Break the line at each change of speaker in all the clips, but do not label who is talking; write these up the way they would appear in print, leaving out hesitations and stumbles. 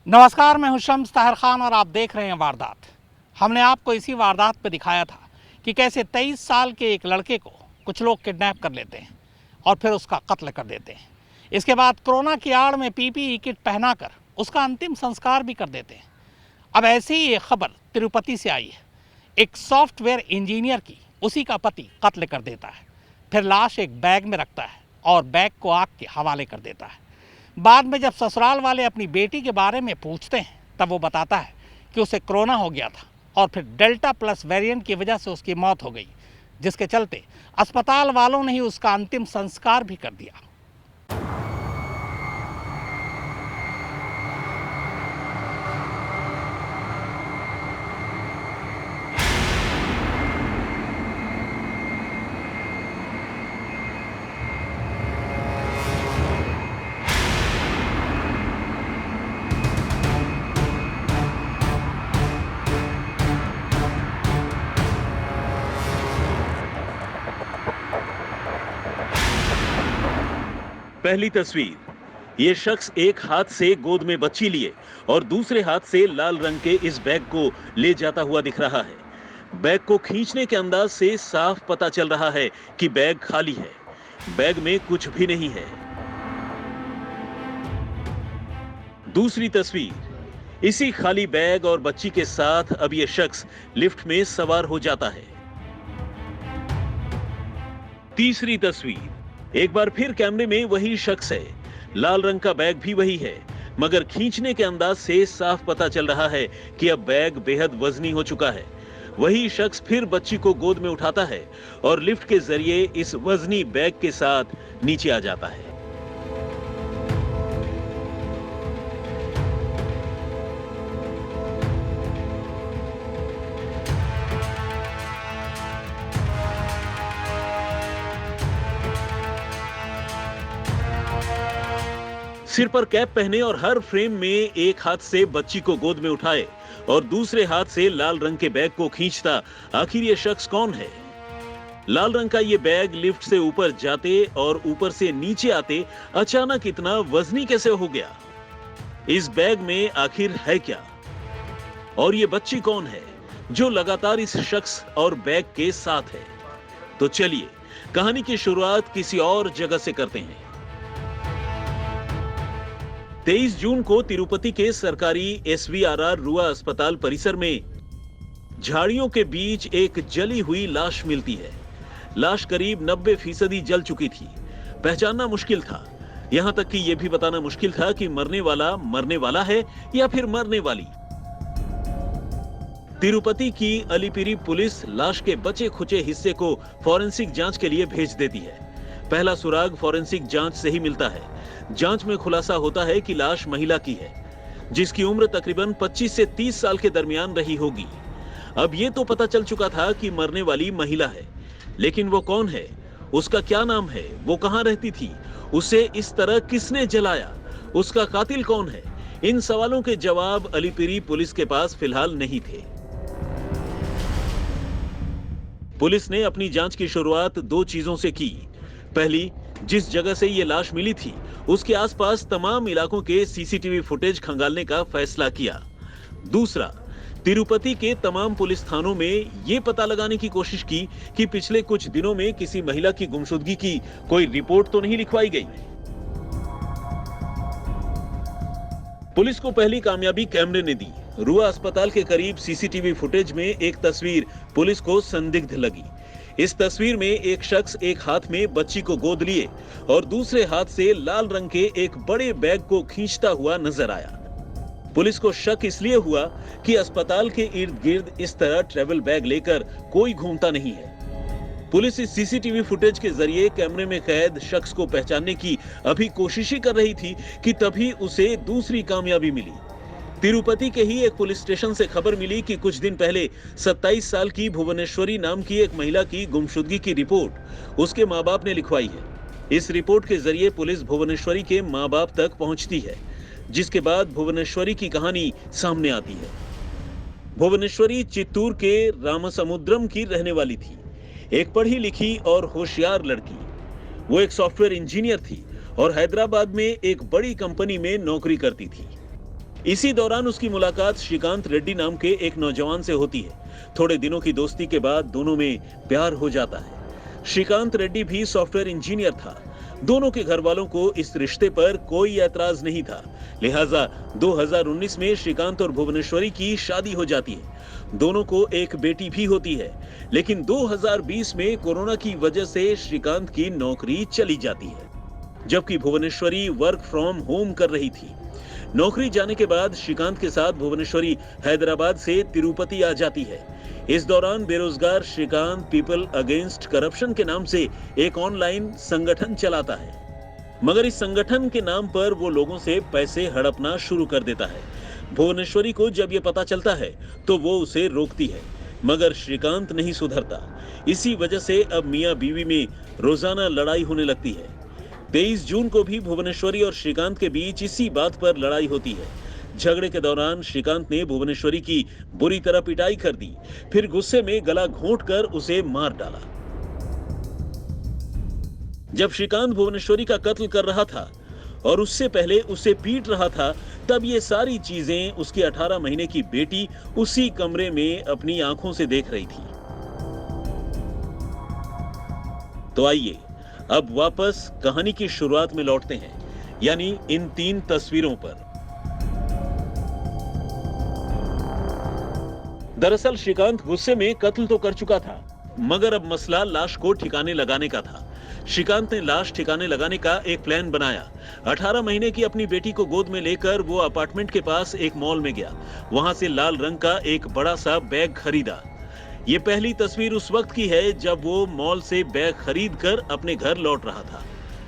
नमस्कार, मैं हूं शम्स ताहिर खान और आप देख रहे हैं वारदात। हमने आपको इसी वारदात पे दिखाया था कि कैसे 23 साल के एक लड़के को कुछ लोग किडनैप कर लेते हैं और फिर उसका कत्ल कर देते हैं। इसके बाद कोरोना की आड़ में पीपीई किट पहनाकर उसका अंतिम संस्कार भी कर देते हैं। अब ऐसी ही एक खबर तिरुपति से आई है। एक सॉफ्टवेयर इंजीनियर की उसी का पति कत्ल कर देता है, फिर लाश एक बैग में रखता है और बैग को आग के हवाले कर देता है। बाद में जब ससुराल वाले अपनी बेटी के बारे में पूछते हैं तब वो बताता है कि उसे कोरोना हो गया था और फिर डेल्टा प्लस वेरिएंट की वजह से उसकी मौत हो गई, जिसके चलते अस्पताल वालों ने ही उसका अंतिम संस्कार भी कर दिया।
पहली तस्वीर, ये शख्स एक हाथ से गोद में बच्ची लिए और दूसरे हाथ से लाल रंग के इस बैग को ले जाता हुआ दिख रहा है। बैग को खींचने के अंदाज से साफ पता चल रहा है कि बैग खाली है, बैग में कुछ भी नहीं है। दूसरी तस्वीर, इसी खाली बैग और बच्ची के साथ अब ये शख्स लिफ्ट में सवार हो जाता है। तीसरी तस्वीर, एक बार फिर कैमरे में वही शख्स है, लाल रंग का बैग भी वही है, मगर खींचने के अंदाज से साफ पता चल रहा है कि अब बैग बेहद वजनी हो चुका है। वही शख्स फिर बच्ची को गोद में उठाता है और लिफ्ट के जरिए इस वजनी बैग के साथ नीचे आ जाता है। सिर पर कैप पहने और हर फ्रेम में एक हाथ से बच्ची को गोद में उठाए और दूसरे हाथ से लाल रंग के बैग को खींचता आखिर ये शख्स कौन है? लाल रंग का ये बैग लिफ्ट से ऊपर जाते और ऊपर से नीचे आते अचानक इतना वजनी कैसे हो गया? इस बैग में आखिर है क्या? और ये बच्ची कौन है जो लगातार इस शख्स और बैग के साथ है? तो चलिए कहानी की शुरुआत किसी और जगह से करते हैं। 23 जून को तिरुपति के सरकारी SVRR रुआ अस्पताल परिसर में झाड़ियों के बीच एक जली हुई लाश मिलती है। लाश करीब 90% जल चुकी थी। पहचानना मुश्किल था, यहां तक कि यह भी बताना मुश्किल था कि मरने वाला है या फिर मरने वाली। तिरुपति की अलीपिरी पुलिस लाश के बचे खुचे हिस्से को फॉरेंसिक जांच के लिए भेज देती है। पहला सुराग फॉरेंसिक जांच से ही मिलता है। जांच में खुलासा होता है कि लाश महिला की है, जिसकी उम्र तकरीबन 25 से 30 साल के दरमियान रही होगी। अब यह तो पता चल चुका था कि मरने वाली महिला है, लेकिन वो कौन है, उसका क्या नाम है, वो कहां रहती थी, उसे इस तरह किसने जलाया, उसका कातिल कौन है? इन सवालों के जवाब अलीपिरी पुलिस के पास फिलहाल नहीं थे। पुलिस ने अपनी जांच की शुरुआत दो चीजों से की। पहली, जिस जगह से ये लाश मिली थी उसके आसपास तमाम इलाकों के सीसीटीवी फुटेज खंगालने का फैसला किया। दूसरा, तिरुपति के तमाम पुलिस थानों में यह पता लगाने की कोशिश की कि पिछले कुछ दिनों में किसी महिला की गुमशुदगी की कोई रिपोर्ट तो नहीं लिखवाई गई। पुलिस को पहली कामयाबी कैमरे ने दी। रुआ अस्पताल के करीब सीसीटीवी फुटेज में एक तस्वीर पुलिस को संदिग्ध लगी। इस तस्वीर में एक शख्स एक हाथ में बच्ची को गोद लिए और दूसरे हाथ से लाल रंग के एक बड़े बैग को खींचता हुआ नजर आया। पुलिस को शक इसलिए हुआ कि अस्पताल के इर्द गिर्द इस तरह ट्रैवल बैग लेकर कोई घूमता नहीं है। पुलिस इस सीसीटीवी फुटेज के जरिए कैमरे में कैद शख्स को पहचानने की अभी कोशिश ही कर रही थी कि तभी उसे दूसरी कामयाबी मिली। तिरुपति के ही एक पुलिस स्टेशन से खबर मिली कि कुछ दिन पहले 27 साल की भुवनेश्वरी नाम की एक महिला की गुमशुदगी की रिपोर्ट उसके माँ बाप ने लिखवाई है। इस रिपोर्ट के जरिए पुलिस भुवनेश्वरी के माँ बाप तक पहुंचती है, जिसके बाद भुवनेश्वरी की कहानी सामने आती है। भुवनेश्वरी चित्तूर के रामसमुद्रम की रहने वाली थी, एक पढ़ी लिखी और होशियार लड़की। वो एक सॉफ्टवेयर इंजीनियर थी और हैदराबाद में एक बड़ी कंपनी में नौकरी करती थी। इसी दौरान उसकी मुलाकात श्रीकांत रेड्डी नाम के एक नौजवान से होती है। थोड़े दिनों की दोस्ती के बाद दोनों में प्यार हो जाता है। श्रीकांत रेड्डी भी सॉफ्टवेयर इंजीनियर था। दोनों के घर वालों को इस रिश्ते पर कोई ऐतराज नहीं था, लिहाजा 2019 में श्रीकांत और भुवनेश्वरी की शादी हो जाती है। दोनों को एक बेटी भी होती है, लेकिन 2020 में कोरोना की वजह से श्रीकांत की नौकरी चली जाती है, जबकि भुवनेश्वरी वर्क फ्रॉम होम कर रही थी। नौकरी जाने के बाद श्रीकांत के साथ भुवनेश्वरी हैदराबाद से तिरुपति आ जाती है। इस दौरान बेरोजगार श्रीकांत पीपल अगेंस्ट करप्शन के नाम से एक ऑनलाइन संगठन चलाता है, मगर इस संगठन के नाम पर वो लोगों से पैसे हड़पना शुरू कर देता है। भुवनेश्वरी को जब ये पता चलता है तो वो उसे रोकती है, मगर श्रीकांत नहीं सुधरता। इसी वजह से अब मियां बीवी में रोजाना लड़ाई होने लगती है। 23 जून को भी भुवनेश्वरी और श्रीकांत के बीच इसी बात पर लड़ाई होती है। झगड़े के दौरान श्रीकांत ने भुवनेश्वरी की बुरी तरह पिटाई कर दी, फिर गुस्से में गला घोंटकर उसे मार डाला। जब श्रीकांत भुवनेश्वरी का कत्ल कर रहा था और उससे पहले उसे पीट रहा था, तब ये सारी चीजें उसकी 18 महीने की बेटी उसी कमरे में अपनी आंखों से देख रही थी। तो आइए अब वापस कहानी की शुरुआत में लौटते हैं, यानी इन 3 तस्वीरों पर। दरअसल श्रीकांत गुस्से में कत्ल तो कर चुका था, मगर अब मसला लाश को ठिकाने लगाने का था। श्रीकांत ने लाश ठिकाने लगाने का एक प्लान बनाया। 18 महीने की अपनी बेटी को गोद में लेकर वो अपार्टमेंट के पास एक मॉल में गया। वहां से लाल रंग का एक बड़ा सा बैग खरीदा। ये पहली तस्वीर उस वक्त की है जब वो मॉल से बैग खरीद कर अपने घर लौट रहा था।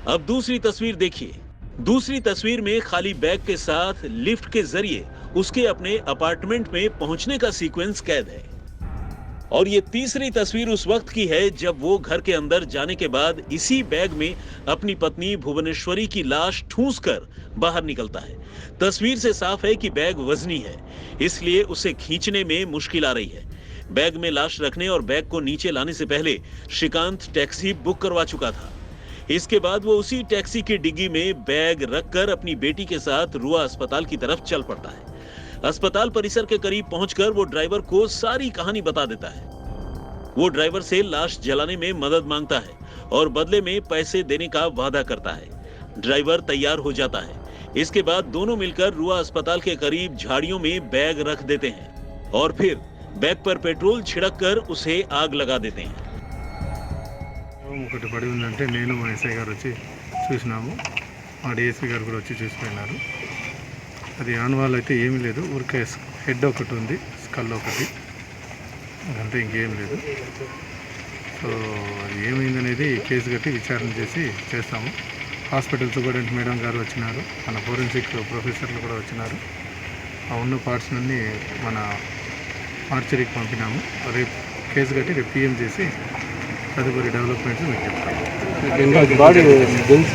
अब दूसरी तस्वीर देखिए। दूसरी तस्वीर में खाली बैग के साथ लिफ्ट के जरिए उसके अपने अपार्टमेंट में पहुंचने का सीक्वेंस कैद है। और ये तीसरी तस्वीर उस वक्त की है जब वो घर के अंदर जाने के बाद इसी बैग में अपनी पत्नी भुवनेश्वरी की लाश ठूंसकर बाहर निकलता है। तस्वीर से साफ है कि बैग वजनी है, इसलिए उसे खींचने में मुश्किल आ रही है। बैग में लाश रखने और बैग को नीचे लाने से पहले श्रीकांत टैक्सी बुक करवा चुका था। इसके बाद वो उसी टैक्सी की डिग्गी में बैग रखकर अपनी बेटी के साथ रुआ अस्पताल की तरफ चल पड़ता है। अस्पताल परिसर के करीब पहुंचकर वो ड्राइवर को सारी कहानी बता देता है। वो ड्राइवर से लाश जलाने में मदद मांगता है और बदले में पैसे देने का वादा करता है। ड्राइवर तैयार हो जाता है। इसके बाद दोनों मिलकर रुआ अस्पताल के करीब झाड़ियों में बैग रख देते हैं और फिर बैग पर पेट्रोल छिड़क कर उसे आग लगा देते हैं।
ఒకటి పడి ఉందంటే నేను మా ఎస్ఐ గారు వచ్చి చూసినాము, మా డిఎస్పీ గారు కూడా వచ్చి చూసిపోయినారు. అది ఆనవాళ్ళు అయితే ఏమీ లేదు, ఊరికే హెడ్ ఒకటి ఉంది, స్కల్ ఒకటి, అంతే ఇంకేం లేదు. సో అది ఏమైందనేది కేసు కట్టి విచారణ చేసి చేస్తాము. హాస్పిటల్ సూపరింటెండెంట్ మేడం గారు వచ్చినారు, మన ఫోరెన్సిక్ ప్రొఫెసర్లు కూడా వచ్చినారు. ఆ ఉన్న పార్ట్స్ అన్నీ మన మార్చరీకి పంపినాము. రేపు కేసు కట్టి రేపు పిఎం చేసి తదుపరి డెవలప్మెంట్స్ మీకు చెప్తాము. బాడీ అది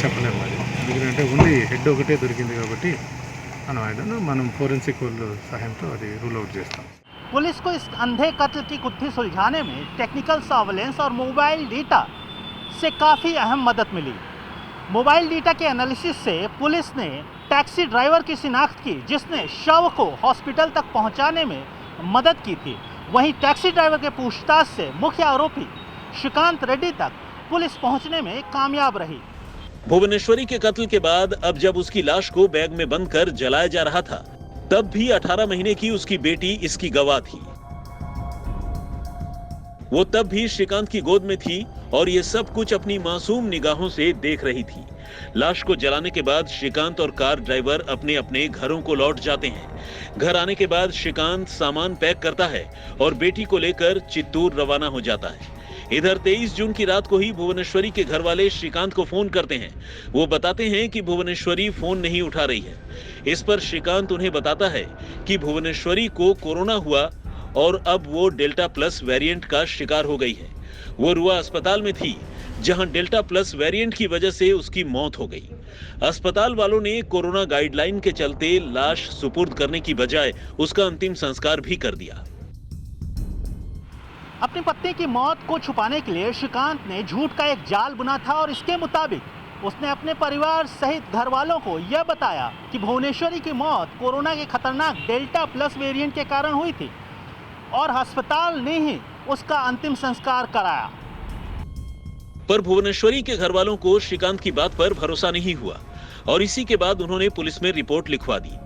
చెప్పలేము, అది ఎందుకంటే ఉంది హెడ్ ఒకటే దొరికింది కాబట్టి మనం ఫోరెన్సిక్ వాళ్ళ సహాయంతో అది రూల్ అవుట్ చేస్తాం.
पुलिस को इस अंधे कत्ल की गुत्थी सुलझाने में टेक्निकल सर्वेलेंस और मोबाइल डेटा से काफ़ी अहम मदद मिली। मोबाइल डेटा के एनालिसिस से पुलिस ने टैक्सी ड्राइवर की शिनाख्त की, जिसने शव को हॉस्पिटल तक पहुंचाने में मदद की थी। वहीं टैक्सी ड्राइवर के पूछताछ से मुख्य आरोपी श्रीकांत रेड्डी तक पुलिस पहुंचने में कामयाब रही।
भुवनेश्वरी के कत्ल के बाद अब जब उसकी लाश को बैग में बंद कर जलाया जा रहा था, तब भी 18 महीने की उसकी बेटी इसकी गवाह थी। वो तब भी श्रीकांत की गोद में थी और ये सब कुछ अपनी मासूम निगाहों से देख रही थी। लाश को जलाने के बाद श्रीकांत और कार ड्राइवर अपने अपने घरों को लौट जाते हैं। घर आने के बाद श्रीकांत सामान पैक करता है और बेटी को लेकर चित्तूर रवाना हो जाता है। इधर 23 जून की रात को ही भुवनेश्वरी के घर वाले श्रीकांत को फोन करते हैं। वो बताते हैं कि भुवनेश्वरी फोन नहीं उठा रही है। इस पर श्रीकांत उन्हें बताता है कि भुवनेश्वरी को कोरोना हुआ और अब वो डेल्टा प्लस वेरिएंट का शिकार हो गई है। वो रुआ अस्पताल में थी, जहां डेल्टा प्लस वेरिएंट की वजह से उसकी मौत हो गई। अस्पताल वालों ने कोरोना गाइडलाइन के चलते लाश सुपुर्द करने की बजाय उसका अंतिम संस्कार भी कर दिया।
अपनी पत्नी की मौत को छुपाने के लिए श्रीकांत ने झूठ का एक जाल बुना था और इसके मुताबिक उसने अपने परिवार सहित घर वालों को यह बताया कि भुवनेश्वरी की मौत कोरोना के खतरनाक डेल्टा प्लस वेरिएंट के कारण हुई थी और अस्पताल ने ही उसका अंतिम संस्कार कराया।
पर भुवनेश्वरी के घर वालों को श्रीकांत की बात पर भरोसा नहीं हुआ और इसी के बाद उन्होंने पुलिस में रिपोर्ट लिखवा दी।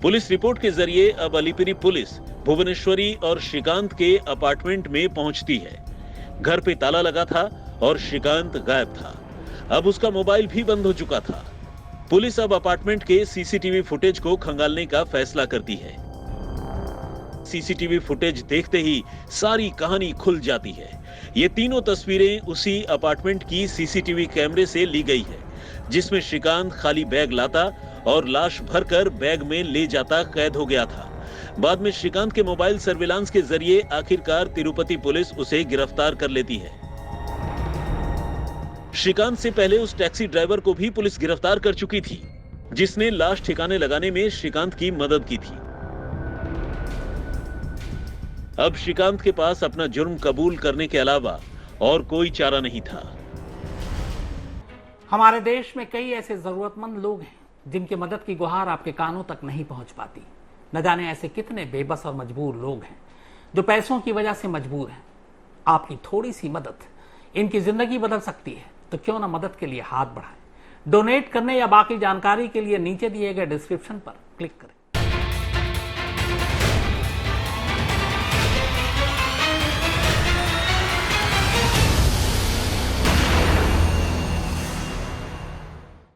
पुलिस रिपोर्ट के जरिए अब अलीपिरी पुलिस भुवनेश्वरी और श्रीकांत के अपार्टमेंट में पहुंचती है। घर पे ताला लगा था और श्रीकांत गायब था। अब उसका मोबाइल भी बंद हो चुका था। पुलिस अब अपार्टमेंट के सीसीटीवी फुटेज को खंगालने का फैसला करती है। सीसीटीवी फुटेज देखते ही सारी कहानी खुल जाती है। ये तीनों तस्वीरें उसी अपार्टमेंट की सीसीटीवी कैमरे से ली गई है, जिसमें श्रीकांत खाली बैग लाता और लाश भरकर बैग में ले जाता कैद हो गया था। बाद में श्रीकांत के मोबाइल सर्विलांस के जरिए आखिरकार तिरुपति पुलिस उसे गिरफ्तार कर लेती है। श्रीकांत से पहले उस टैक्सी ड्राइवर को भी पुलिस गिरफ्तार कर चुकी थी, जिसने लाश ठिकाने लगाने में श्रीकांत की मदद की थी। अब श्रीकांत के पास अपना जुर्म कबूल करने के अलावा और कोई चारा नहीं था।
हमारे देश में कई ऐसे जरूरतमंद लोग हैं जिनकी मदद की गुहार आपके कानों तक नहीं पहुंच पाती। न जाने ऐसे कितने बेबस और मजबूर लोग हैं जो पैसों की वजह से मजबूर हैं। आपकी थोड़ी सी मदद इनकी जिंदगी बदल सकती है, तो क्यों ना मदद के लिए हाथ बढ़ाएं। डोनेट करने या बाकी जानकारी के लिए नीचे दिए गए डिस्क्रिप्शन पर क्लिक करें।